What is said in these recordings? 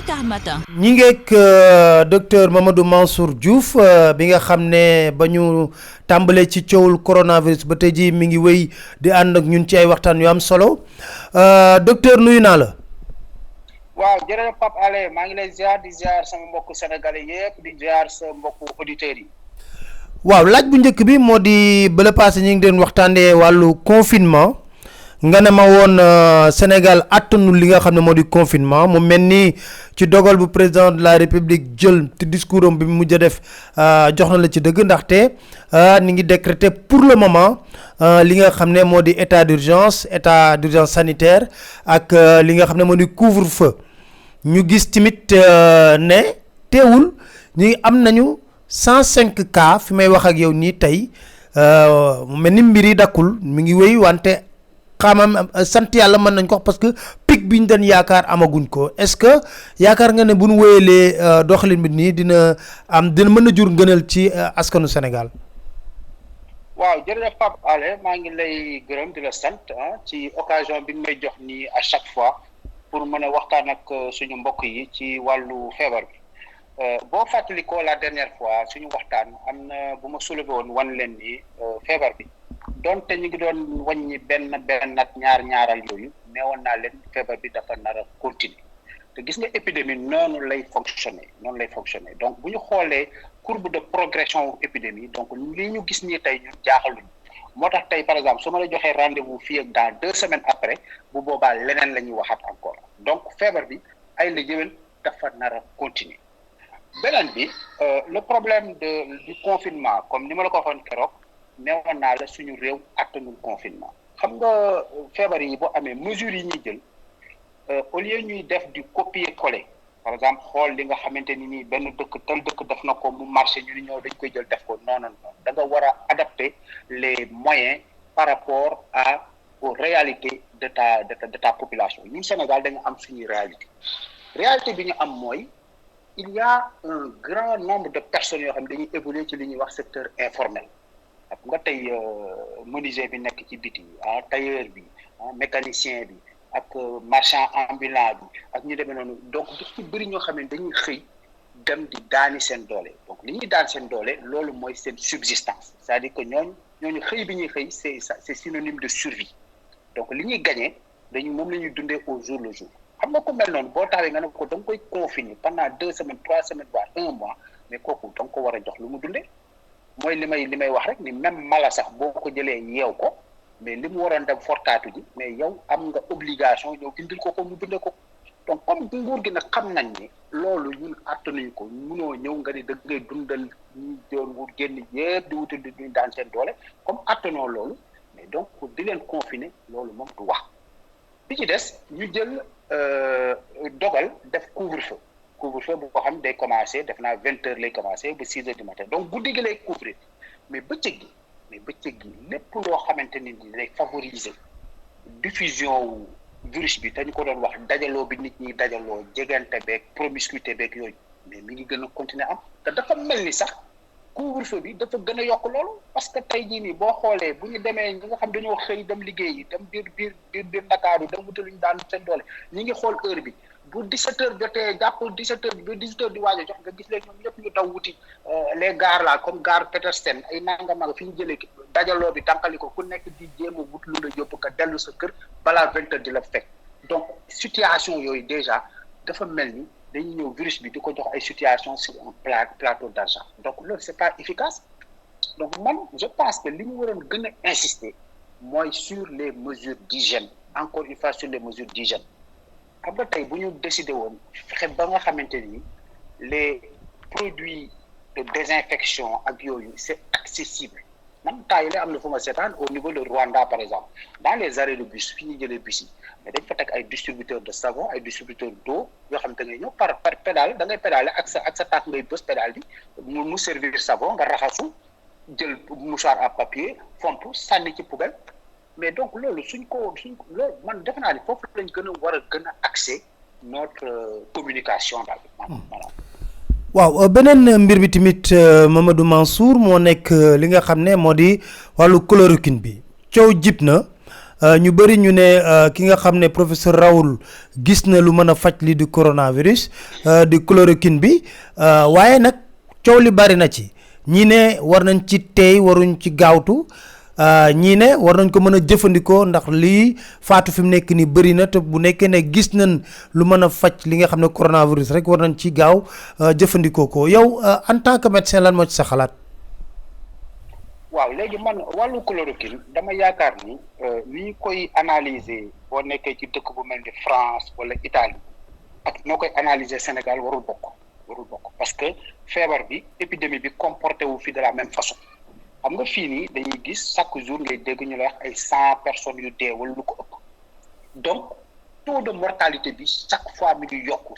Dakar Matin. ñi ngeek docteur Mamadou Mansour Diouf bi nga xam ne ba ñu tàmbalee ci coowul coronavirus ba tey ji mi ngi wéy di ànd ak ñun ci ay waxtaan yu am solo docteur nuyu naa la. waaw jërëjëf Pape Alé maa ngi lay ziar di ziar sama mbokku sénégalais yëpp di ziar sa mbokku auditeurs yi. waaw laaj bu njëkk bi moo di bële passé ñi ngi doon waxtaanee wàllu confinement nga ne ma woon Sénégal àttanul li nga xam ne moo di confinement mu mel ni ci dogal bu président de la république jël te discours am bi mu mujj a def jox na la ci dëgg ndaxte ni ngi décréter pour le moment li nga xam ne moo di état d'urgence sanitaire ak li nga xam ne moo di couvre-feu ñu gis tamit ne teewul ñi am nañu 105 cas fi may wax ak yow nii tey mu mel ni mbir yi dakkul mi ngi wéy wante xamam sant yàlla mën nañ ko wax parce que pic bi ñu doon yaakaar amaguñ ko est-ce que yaakaar nga ne bu ñu wéyalee doxalin bi nii dina mën a jur ngënal ci askanu Sénégal. waaw jërëjëf Pape Alé maa ngi lay gërëm di la sant ci occasion bi ñu may jox nii à chaque fois pour mën a waxtaan ak suñu mbokk yi ci wàllu feebar bi boo fàttalikoo la dernière fois suñu waxtaan am na bu ma soulevé woon wan leen ni feebar bi. donte ñu ngi doon wàññi benn nat ñaaral yooyu neewoon naa leen feebar bi dafa nar a continuer te gis nga épidémie noonu lay fonctionner donc bu ñu xoolee courbe de progression wu épidémie donc li ñu gis nii tey ñun jaaxaluñu moo tax tey par exemple su ma la joxee rendez-vous fii ak dans 2 semaines après bu boobaa leneen la ñuy waxaat encore donc feebar bi ay la jëwel dafa nar a continuer beneen bi le problème du confinement comme ni ma la ko waxoon keroog neewoon naa la suñu réew attanul confinement xam nga feebar yi boo amee mesures yi ñuy jël au lieu ñuy def du copier coller par exemple xool li nga xamante ni nii benn tel dëkk def na ko mu marché ñu ni ñëw dañ koy jël def ko non da nga war a adapter les moyens par rapport aux réalités de ta population ñun Sénégal dañu am suñuy réalité bi ñu am mooy il y a un grand nombre de personnes yoo xam ne dañuy évoluer ci li ñuy wax secteur informel xam nga tey menuisier bi nekk ci biti tailleur bi mécanicien bi ak marchand ambulant bi ak ñu demee noonu donc daf ci bëri ñoo xam ne dañuy xëy dem di daani seen doole donc li ñuy daan seen doole loolu mooy seen subsistance c'est-à-dire que ñooñu xëy bi ñuy xëy c'est synonyme de survie donc li ñuy gagné moom la ñuy dundee au jour le jour xam nga ku mel noonu boo taxawee nga ne ko da nga koy confiner pendant 2 semaines 3 semaines voire 1 mois mais kooku da nga ko war a jox lu mu dundee mooy li may wax rek ni même mala sax boo ko jëlee yeew ko mais li mu waroon dem fortaatu ji mais yow am nga obligation yow indil ko mu dundee ko donc comme nguur gi nag xam nañ ni loolu ñun attanuñu ko munoo ñëw nga ni da ngay dundal ñu doon nguur génn yëpp di wutal di daan seen doole comme attanoo loolu mais donc di leen confiner loolu moom du wax bi ci des ñu jël dogal def couvre-feu boo xam ne day commencer def naa 20h lay commencer ba 6h du matin donc guddi gi lay couvrir mais bëccëg gi lépp loo xamante ni day favoriser diffusion wu virus bi te ñu ko doon wax dajaloo bi nit ñi dajaloo jegante beeg promiscuité beeg yooyu mais mi ngi gën a continuer am te dafa mel ni sax couvre-feu bi dafa gën a yokk loolu parce que tey jii nii boo xoolee bu ñu demee ñi nga xam dañoo xëy dem liggéeyi dem biir Ndakaaru dem wutaluñu daan seen doole ñi ngi xool heure bi bu 17h jotee jàpp 17h bi ba 18h di waaj a jox nga gis leen ñoom ñëpp ñu daw wuti les gares là comme gare Petersen ay nangam fi ñu jëlee dajaloo bi tànqali ko ku nekk di jéem a wut lu la yóbbu nga dellu sa kër balaa 20h di la fekk donc situation yooyu déjà dafa mel ni dañuy ñëw virus bi di ko jox ay situation sur un plateau d'argent donc loolu c'est pas efficace donc man je pense que li ñu waroon gën a insister mooy sur les mesures d'hygiène encore une fois sur les mesures d'hygiène xam nga tey bu ñu décidé woon fexe ba nga xamante ni les produits de désinfection ak yooyu c'est accessible man temps yii am na fu ma seetaan au niveau de Rwanda par exemple dans les arrêts de bus fi ñu jëlee bus yi mais dañ fa teg ay distributeurs de savon ay distributeurs d'eau yoo xam te ngay ñëw par pédale da ngay pédale ak sa tànk ngay bës pédale bi mu servir savon nga raxasu jël mouchoir à papier fomp sànni ci poubelle mais donc loolu suñ ko loolu man defe naa ni foofu lañ gën a war a gën a axer notre communication daal maanaam. waaw beneen mbir bi tamit Mamadou Mansour moo nekk li nga xam ne moo di wàllu chloroquine bi coow jib na ñu bëri ñu ne ki nga xam ne professeur Raoul gis na lu mën a faj li di coronavirus di chloroquine bi waaye nag coow li bari na ci ñi ne war nañ ci tey waruñ ci gaawtu ñii ne war nañ ko mën a jëfandikoo ndax lii faatu fi mu nekk ni bëri na te bu nekkee ne gis nañ lu mën a faj li nga xam ne coronavirus rek war nañ ci gaaw jëfandikoo ko yow en tant que médecin lan moo ci sa xalaat. waaw léegi man wàllu chloroquine dama yaakaar ni ni ñu koy analyser boo nekkee ci dëkk bu mel ni France wala Italie ak noo koy analyser Sénégal warul bokk parce que feebar bi épidémie bi comporté wu fi de la même façon. xam nga fii nii dañuy gis chaque jour ngay dégg ñu lay wax ay 100 personnes yu dee wala lu ko ëpp donc taux de mortalité bi chaque fois mi ngi yokku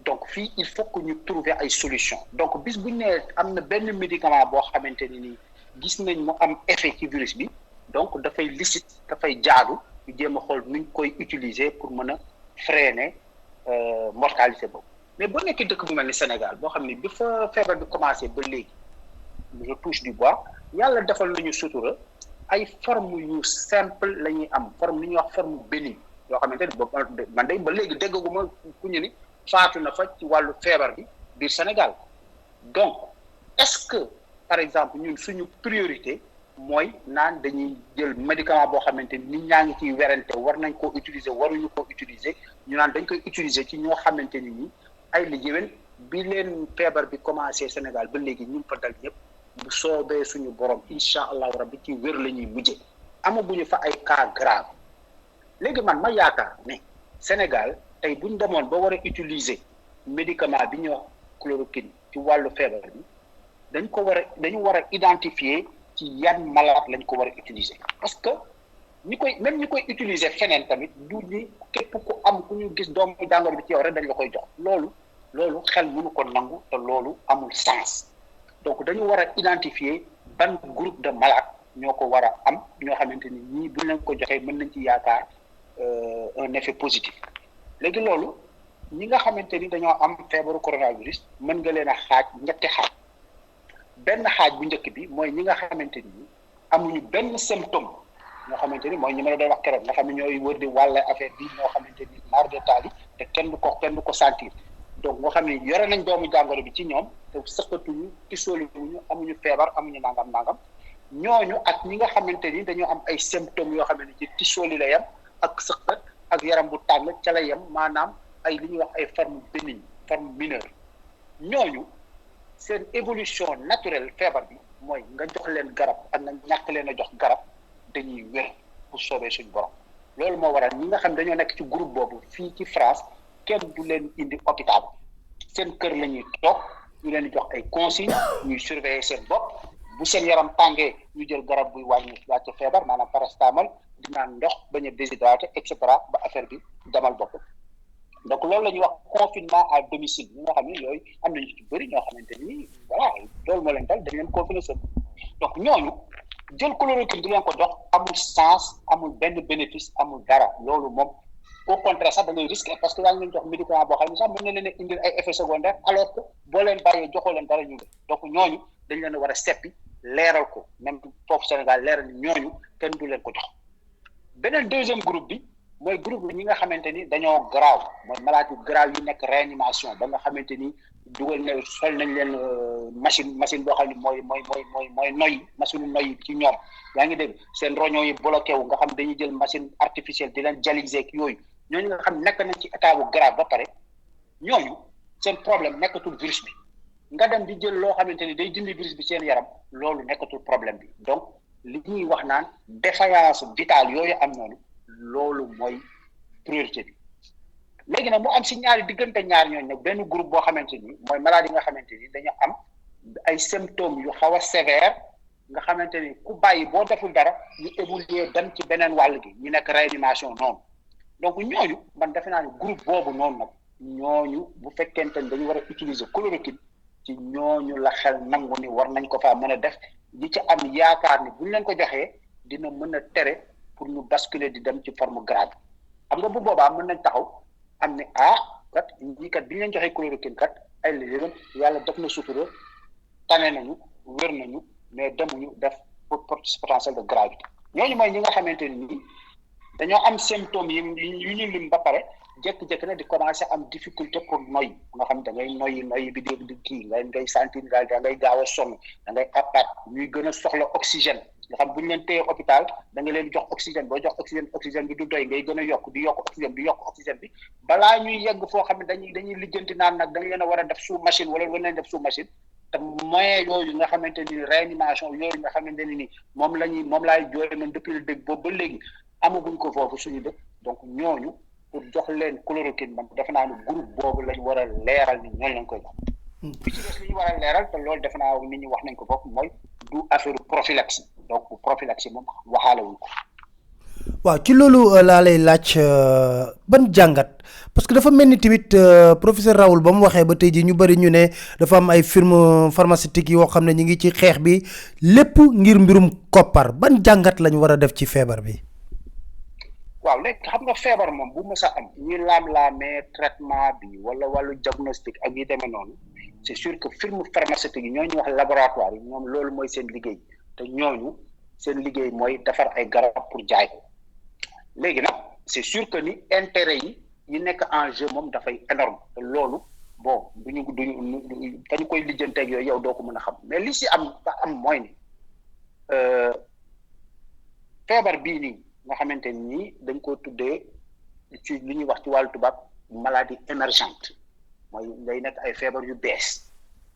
donc fii il faut que ñu trouver ay solution donc bis bu ñu nee am na benn médicament boo xamante ni nii gis nañ mu am effet ci virus bi donc dafay licite dafay jaadu ñu jéem a xool nuñ koy utiliser pour mën a freiner mortalité boobu mais boo nekkee dëkk bu mel ni Sénégal boo xam ne bi fa feebar bi commencé ba léegi. Je touche du bois yàlla defal nañu sutura ay forme yu simple la ñuy am forme li ñuy wax forme bénigne yoo xamante ni man day ba léegi déggaguma ku ñu ni faatu na fa ci wàllu feebar bi biir Sénégal donc est-ce que par exemple ñun suñu priorité mooy naan dañuy jël médicament boo xamante ni nit ñaa ngi ciy werante war nañ koo utiliser waruñu koo utiliser ñu naan dañ koy utiliser ci ñoo xamante ni nii ay li jëwén bi leen feebar bi commencé Sénégal ba léegi ñu fa dal ñëpp bu soobee suñu borom incha allahu rabbi ci wér la ñuy mujjee amaguñu fa ay cas grave léegi man ma yaakaar ne Sénégal tey bu ñu demoon ba war a utiliser médicament bi ñuy wax chloroquine ci wàllu feebar bi dañu war a identifier ci yan malade lañ ko war a utiliser parce que ñi koy utiliser feneen tamit du ñi képp ku am ku ñu gis doomu jàngoro bi ci yow rek dañ la koy jox loolu xel mënu ko nangu te loolu amul sens. donc dañu war a identifier ban groupe de malades ñoo ko war a am ñoo xamante ni ñii bu leen ko joxee mën nañ ci yaakaar un effet positif léegi loolu ñi nga xamante ni dañoo am feebaru coronavirus mën nga leen a xaaj ñetti xaaj benn xaaj bu njëkk bi mooy ñi nga xamante ni amuñu benn symptôme ñoo xamante ni mooy ñi ma la doon wax keroog nga xam ne ñooy wër di wàlle affaire bi ñoo xamante ni mar de taali te kenn du ko sentir donc moo xam ne yore nañ doomu jàngoro bi ci ñoom te sëqatuñu tisóoliwuñu amuñu feebar amuñu nangam ñooñu ak ñi nga xamante ni dañoo am ay symptômes yoo xam ne ci tisóoli la yem ak sëqat ak yaram bu tàng ca la yem maanaam ay li ñuy wax ay forme bénigne forme mineure ñooñu seen évolution naturelle feebar bi mooy nga jox leen garab ak nga ñàkk leen a jox garab dañuy wér bu soobee suñu borom loolu moo waral ñi nga xam dañoo nekk ci groupe boobu fii ci France kenn du leen indi hôpital seen kër la ñuy toog ñu leen di jox ay consignes ñuy surveiller seen bopp bu seen yaram tàngee ñu jël garab buy wàcc feebar maanaam paracétamol di naan ndox bañ a déshydraté et cetera ba affaire bi demal bopp donc loolu la ñuy wax confinement à domicile ñi nga xam ne yooyu am nañu ci bëri ñoo xamante ni voilà loolu moo leen dal dañ leen confiner seen donc ñooñu jël chloroquine di leen ko jox amul sens amul benn bénéfice amul dara loolu moom au contraire sax da ngay risqué parce que yaa ngi leen jox médicament boo xam ne sax mën na leen indil ay effets secondaires alors que boo leen bàyyee joxoo leen dara ñu ngi donc ñooñu dañ leen war a seppi leeral ko même foofu Sénégal leeral ni ñooñu kenn du leen ko jox beneen deuxième groupe bi mooy groupe bi ñi nga xamante ni dañoo grave mooy malade yu grave yu nekk réanimation ba nga xamante ni dugal na sol nañ leen machine boo xam ne mooy noyyi machine noyyi ci ñoom yaa ngi dégg seen roño yi bloqué wu nga xam dañuy jël machine artificielle di leen dialyser ak yooyu ñooñu nga xam nekk nañ ci état bu grave ba pare ñooñu seen problème nekkatul virus bi nga dem di jël loo xamante ni day dindi virus bi seen yaram loolu nekkatul problème bi donc li ñuy wax naan défaillance vitale yooyu am noonu loolu mooy priorité bi léegi nag mu am si ñaari diggante ñaar ñooñu nag benn groupe boo xamante ni mooy maladie yi nga xamante ni dañu am ay symptômes yu xaw a sévère nga xamante ni ku bàyyi boo deful dara ñu évoluer dem ci beneen wàll gi ñu nekk réanimation noonu donc ñooñu man defe naa ne groupe boobu noonu nag ñooñu bu fekkente ni dañu war a utiliser chloroquine ci ñooñu la xel nangu ni war nañ ko faa mën a def di ci am yaakaar ni buñ leen ko joxee dina mën a tere pour ñu basculer di dem ci forme grave xam nga bu boobaa mën nañ taxaw am ne kat ñii kat bi ñu leen joxee chloroquine kat ay la yàlla def na sutura tane nañu wér nañu mais demuñu def potentiel de gravité ñooñu mooy ñi nga xamante ni dañoo am symptômes yu ñu lim ba pare jékki-jékki na di commencer am difficulté pour noyyi nga xam da ngay noyyi bi di kii ngay sentir daal da ngay gaaw a sonn da ngay appaat ñuy gën a soxla oxygène nga xam bu ñu leen téye hôpital da nga leen jox oxygène boo jox oxygène bi du doy ngay gën a yokk di yokk oxygène bi balaa ñuy yegg foo xam ne dañuy lijjanti naan nag da nga leen a war a def sous machine wala war leen def sous machine te moyen yooyu nga xamante ni réanimation yooyu nga xamante ni moom laay jooy man depuis le début boobu ba léegi amaguñ ko foofu suñu dëkk donc ñooñu pour jox leen chloroquine man defe naa ne groupe boobu lañ war a leeral ni ñooñu lañ koy jox. bi ci des li ñu war a leeral te loolu defe naa nit ñi wax nañ ko foofu mooy du affaire prophylaxie donc prophylaxie moom waxaale wuñ ko. waaw ci loolu laa lay laaj ban jàngat parce que dafa mel ni tamit professeur Raoul ba mu waxee ba tey jii ñu bëri ñu ne dafa am ay firme pharmaceutique yoo xam ne ñu ngi ci xeex bi lépp ngir mbirum koppar ban jàngat lañ war a def ci feebar bi. waaw léegi xam nga feebar moom bu mës a am ñi laam-laamee traitement bi wala wàllu diagnostic ak yi demee noonu c'est sûr que firme pharmaceutique yi ñooñu wax laboratoire yi ñoom loolu mooy seen liggéey te ñooñu seen liggéey mooy defar ay garab pour jaay ko léegi nag c'est sûr que ni intérêt yi nekk en jeu moom dafay énorme te loolu bon duñu dañu koy lijjanteeg yooyu yow doo ko mën a xam mais li si am mooy ni feebar bii nii nga xamante ni dañ ko tuddee ci li ñuy wax ci wàllu tubaab maladie émergente mooy day nekk ay feebar yu bees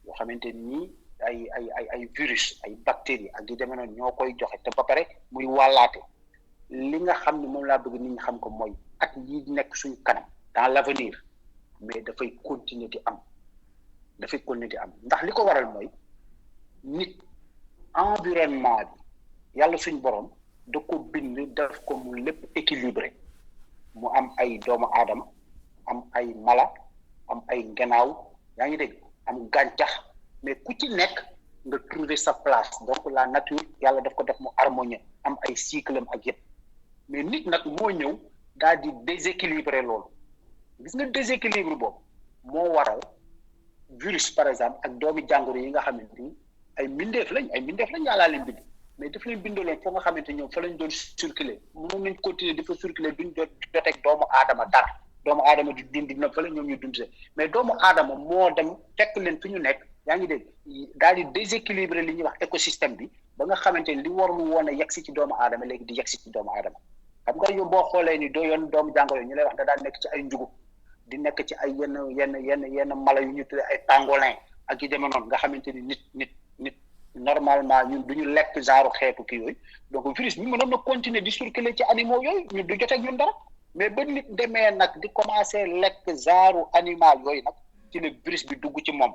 yoo xamante ni ay virus ay bactéries ak yu demee noonu ñoo koy joxe te ba pare muy wàllaate li nga xam ne moom laa bëgg nit ñi xam ko mooy at yi nekk suñu kanam dans l'avenir mais dafay continuer di am ndax li ko waral mooy nit environnement bi yàlla suñu borom da ko bind def ko mu lépp équilibré mu am ay doomu aadama am ay mala am ay ngenaaw yaa ngi dégg am gàncax mais ku ci nekk nga trouver sa place donc la nature yàlla daf ko def mu harmonieux am ay cycle am ak yëpp mais nit nag moo ñëw daal di déséquilibré loolu gis nga déséquilibre boobu moo waral virus par exemple ak doomi jàngoro yi nga xamante ni ay mbindeef lañ yàllaa leen bind mais daf leen bindaloon foo nga xamante ñoom fa lañ doon circuler mënoon nañ continuer di fa circuler duñ joteeg doomu aadama dara doomu aadama di dund na fa la ñoom ñu dund see mais doomu aadama moo dem fekk leen fi ñu nekk yaa ngi dégg daal di déséquilibrer li ñuy wax écosystème bi ba nga xamante ni li warul woon a yegsi ci doomu aadama léegi di yegsi ci doomu aadama xam nga yow boo xoolee ni doo yoon doomu jàngoro ñu lay wax da daan nekk ci ay njugub di nekk ci ay yenn mala yu ñu tuddee ay pangolin ak yu demee noonu nga xamante ni nit normalement ñun du ñu lekk genre xeetu kii yooyu donc virus bi mënoon na continuer di circuler ci animaux yooyu ñun du joteeg ñun dara mais ba nit demee nag di commencer lekk genre animal yooyu nag ci le virus bi dugg ci moom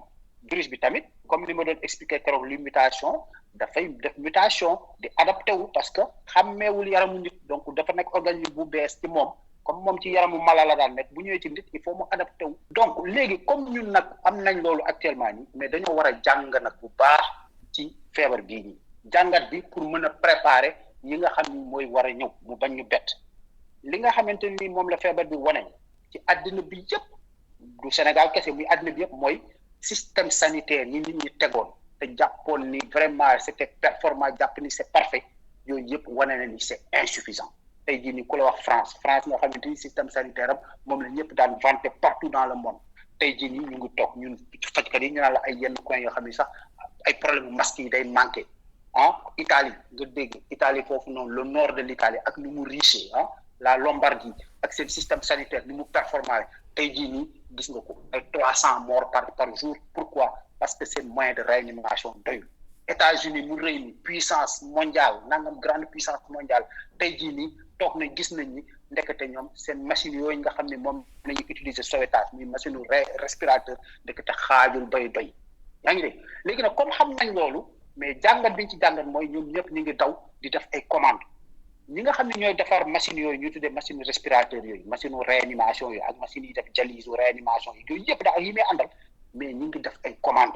virus bi tamit comme ni ma doon expliquer keroog li mutation dafay def mutation di adapté wu parce que xàmmeewul yaramu nit donc dafa nekk organisme bu bees ci moom comme moom ci yaramu mala la daan nekk bu ñëwee ci nit il faut mu adapté wu donc léegi comme ñun nag am nañ loolu actuellement nii mais dañoo war a jàng nag bu baax ci feebar bii nii jàngat bi pour mën a préparer yi nga xam ni mooy war a ñëw mu bañ ñu bett li nga xamante ni moom la feebar bi wane ci àddina bi yëpp du Sénégal kese muy àddina bi yëpp mooy système sanitaire yi nit ñi tegoon te jàppoon ni vraiment c'était performant jàpp ni c'est parfait yooyu yëpp wane na ni c'est insuffisant tey jii ni ku la wax France nga xamante ni système sanitaire am moom la ñëpp daan vanter partout dans le monde tey jii nii ñu ngi toog ñun fajkat yi ñu naan la ay yenn coins yoo xam ni sax ay problème masque yi day manqué Italie nga dégg Italie foofu noonu le nord de l'Italie ak ni mu riche la Lombardie ak seen système sanitaire ni mu performant tey jii nii gis nga ko ay 300 morts par jour pourquoi parce que seen moyen de réanimation doyul États-Unis mu rëy ni puissance mondiale nangam grande puissance mondiale tey jii nii toog na gis nañ ni ndekete ñoom seen machine yooyu nga xam ne moom nañu utiliser sauvetage muy machine respirateur ndekete xaajul bay doy yaa ngi dégg léegi nag comme xam nañ loolu mais jàngat biñ ci jàngat mooy ñoom ñëpp ñu ngi daw di def ay commande ñi nga xam ne ñooy defar machine yooyu ñu tuddee machine respirateur yooyu machine réanimation yooyu ak machine yi def dialyse réanimation yi yooyu yëpp daal yi may àndal mais ñu ngi def ay commande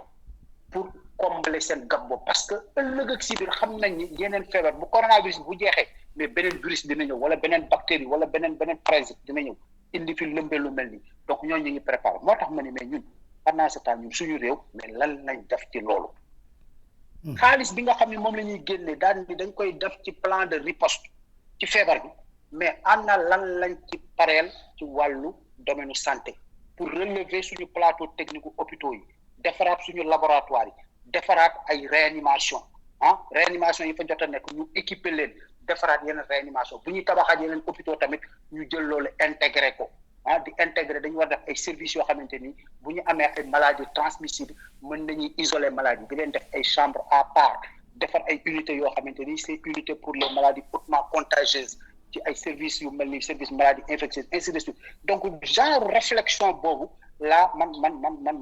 pour combler seen gap boobu parce que ëllëg ak si biir xam nañ ni yeneen feebar bu coronavirus bu jeexee mais beneen virus dina ñëw wala beneen bactérie wala beneen parasite dina ñëw indi fi lëmbe lu mel nii donc ñooñu ñu ngi préparé moo tax ma ni mais ñun pendant ce temps ñun suñu réew mais lan lañ def ci loolu xaalis bi nga xam ne moom la ñuy génne daal ni dañ koy def ci plan de riposte ci feebar bi mais ana lan lañ ci pareel ci wàllu domaine santé pour relever suñu plateau technique hôpitaux yi defaraat suñu laboratoire yi defaraat ay réanimation réanimation yi fa jot a nekk ñu équiper leen defaraat yeneen réanimation bu ñuy tabaxaat yeneen hôpitaux tamit ñu jël loolu intégré ko di intégré dañu war def ay services yoo xamante ni bu ñu amee ay maladies transmissibles mën nañuy isoler maladie di leen def ay chambres à part defar ay unités yoo xamante ni c'est unité pour les maladies hautement contagieuses ci ay services yu mel ni service maladie infectieuse ainsi de suite donc genre réflexion boobu là man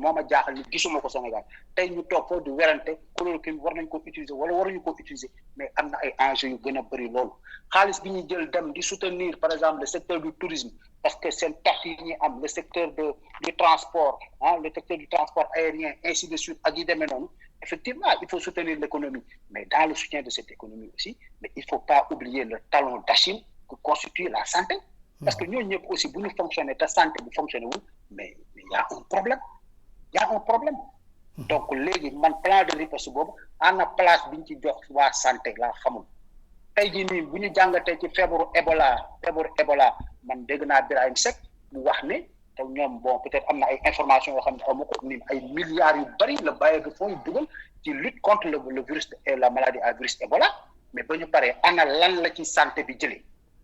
moo ma jaaxal ni gisuma ko Sénégal tey ñu toog foofu di werante chloroquine war nañ ko utiliser wala waruñu ko utiliser mais am na ay enjeux yu gën a bëri loolu xaalis bi ñu jël dem di soutenir par exemple le secteur du tourisme parce que seen perte yi ñuy am le secteur du transport le secteur du transport aérien ainsi de suite ak yi demee noonu effectivement il faut soutenir l'économie mais dans le soutien de cette économie aussi mais il faut pas oublier le talon d'Achille que constitue la santé parce que ñooñu ñëpp aussi bu ñu fonctionner te santé bu fonctionner wul mais il y a un problème donc léegi man plan de riposte boobu ana place bi ñu ci jox waa santé laa xamul tey jii nii bu ñu jàngatee ci feebaru Ebola man dégg naa Birahim Seck mu wax ne te ñoom bon peut-être am na ay informations yoo xam ne amu ko ni ay milliards yu bari la bàyyi de fonds yu dugal ci lutte contre le virus et la maladie à virus Ebola mais ba ñu paree ana lan la ci santé bi jëlee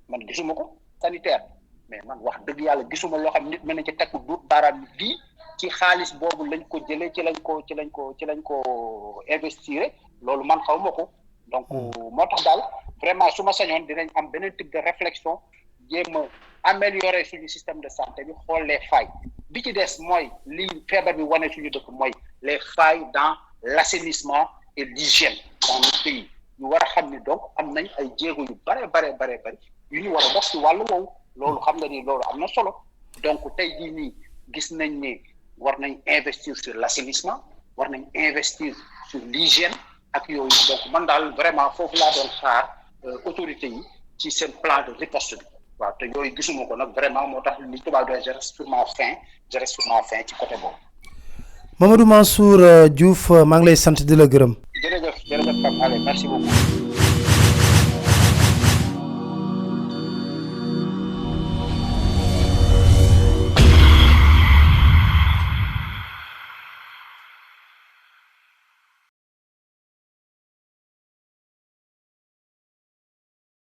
man gisuma ko sanitaire mais man wax dëgg yàlla gisuma loo xam nit mën na ci takku duut baaraam lii ci xaalis boobu lañ ko jëlee ci lañ ko investir loolu man xaw ma ko donc moo tax daal vraiment su ma sañoon dinañ am beneen type de réflexion jéem a améliorer suñu système de santé bi xool les failles bi ci des mooy li feebar bi wane suñu dëkk mooy les failles dans l'assainissement et l'hygiène dans notre pays ñu war a xam ni donc am nañ ay jéego yu bare yu ñu war a dox ci wàllu woowu loolu xam nga ni loolu am na solo donc tey jii nii gis nañ ne war nañ investir sur l'assainissement war nañ investir sur l'hygiène ak yooyu donc man daal vraiment foofu laa doon xaar autorités yi ci seen plan de riposte bi waaw te yooyu gisuma ko nag vraiment moo tax li tubaab doon je reste sur ma faim ci côté boobu. Mamadou Mansour Diouf maa ngi lay sant di la gërëm. jërëjëf Pape Alé merci beaucoup.